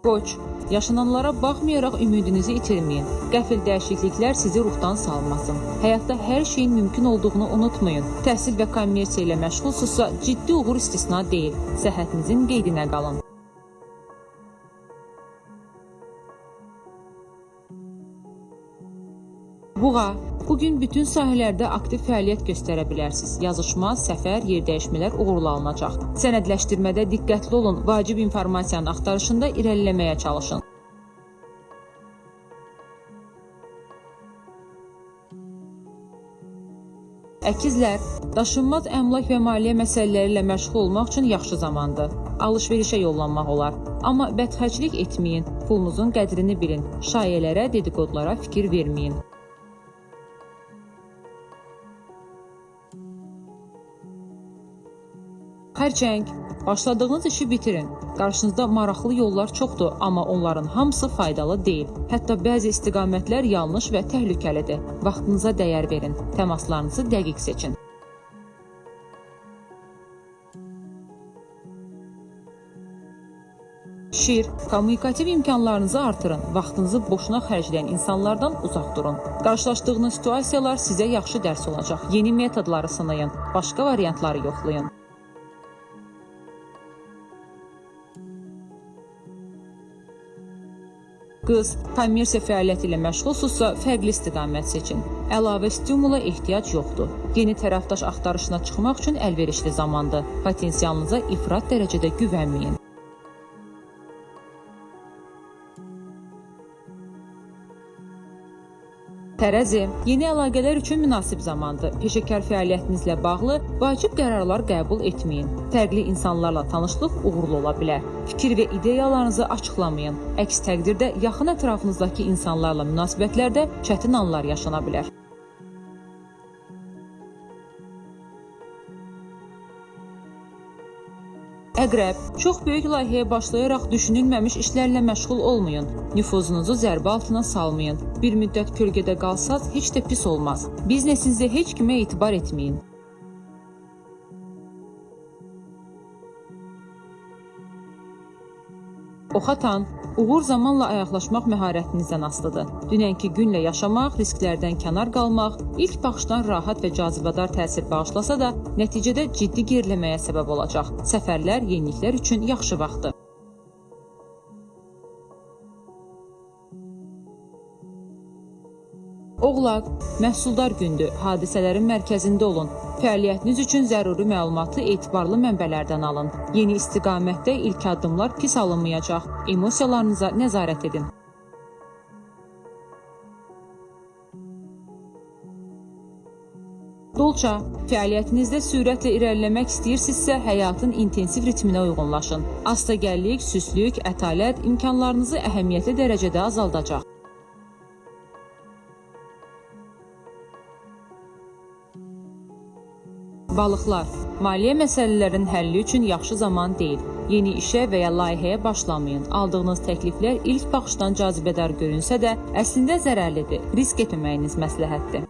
Qoç, yaşananlara baxmayaraq ümidinizi itirməyin. Qəfil dəyişikliklər sizi ruhdan salmasın. Həyatda hər şeyin mümkün olduğunu unutmayın. Təhsil və kommersiya ilə məşğulsunuzsa, ciddi uğur istisna deyil. Səhhətinizin qeydinə qalın. Buğa, bugün bütün sahələrdə aktiv fəaliyyət göstərə bilərsiniz. Yazışma, səfər, yerdəyişmələr uğurlu alınacaq. Sənədləşdirmədə diqqətli olun, vacib informasiyanın axtarışında irəliləməyə çalışın. Əkizlər, daşınmaz əmlak və maliyyə məsələləri ilə məşğul olmaq üçün yaxşı zamandır. Alış-verişə yollanmaq olar. Amma bədxərclik etməyin, pulunuzun qədrini bilin, şayələrə, dediqodlara fikir verməyin. Xərçəng, başladığınız işi bitirin. Qarşınızda maraqlı yollar çoxdur, amma onların hamısı faydalı deyil. Hətta bəzi istiqamətlər yanlış və təhlükəlidir. Vaxtınıza dəyər verin, təmaslarınızı dəqiq seçin. Şir, kommunikativ imkanlarınızı artırın, vaxtınızı boşuna xərcləyən insanlardan uzaq durun. Qarşılaşdığınız situasiyalar sizə yaxşı dərs olacaq. Yeni metodları sınayın, başqa variantları yoxlayın. Qız, kommersiya fəaliyyəti ilə məşğulsunuzsa, fərqli istiqamət seçin. Əlavə stimula ehtiyac yoxdur. Yeni tərəfdaş axtarışına çıxmaq üçün əlverişli zamandır. Potensialınıza ifrat dərəcədə güvənməyin. Tərəzi, yeni əlaqələr üçün münasib zamandır. Peşəkar fəaliyyətinizlə bağlı vacib qərarlar qəbul etməyin. Fərqli insanlarla tanışlıq uğurlu ola bilər. Fikir və ideyalarınızı açıqlamayın. Əks təqdirdə yaxın ətrafınızdakı insanlarla münasibətlərdə çətin anlar yaşana bilər. Əqrəb, çox böyük layihəyə başlayaraq düşünülməmiş işlərlə məşğul olmayın. Nüfuzunuzu zərbə altına salmayın. Bir müddət kölgədə qalsaz heç də pis olmaz. Biznesinizə heç kimə etibar etməyin. Oxatan, uğur zamanla ayaqlaşmaq məharətinizdən asılıdır. Dünənki günlə yaşamaq, risklərdən kənar qalmaq, ilk baxışdan rahat və cazibədar təsir bağışlasa da, nəticədə ciddi geriləməyə səbəb olacaq. Səfərlər, yeniliklər üçün yaxşı vaxtdır. Oğlaq, məhsuldar gündür, hadisələrin mərkəzində olun. Fəaliyyətiniz üçün zəruri məlumatı etibarlı mənbələrdən alın. Yeni istiqamətdə ilk addımlar pis alınmayacaq. Emosiyalarınıza nəzarət edin. Dolça, fəaliyyətinizdə sürətlə irəliləmək istəyirsinizsə, həyatın intensiv ritminə uyğunlaşın. Astagəllik, süslük, ətalət imkanlarınızı əhəmiyyətli dərəcədə azaldacaq. Balıqlar, maliyyə məsələlərinin həlli üçün yaxşı zaman deyil. Yeni işə və ya layihəyə başlamayın. Aldığınız təkliflər ilk baxışdan cazibədar görünsə də, əslində zərərlidir. Risk etməməyiniz məsləhətdir.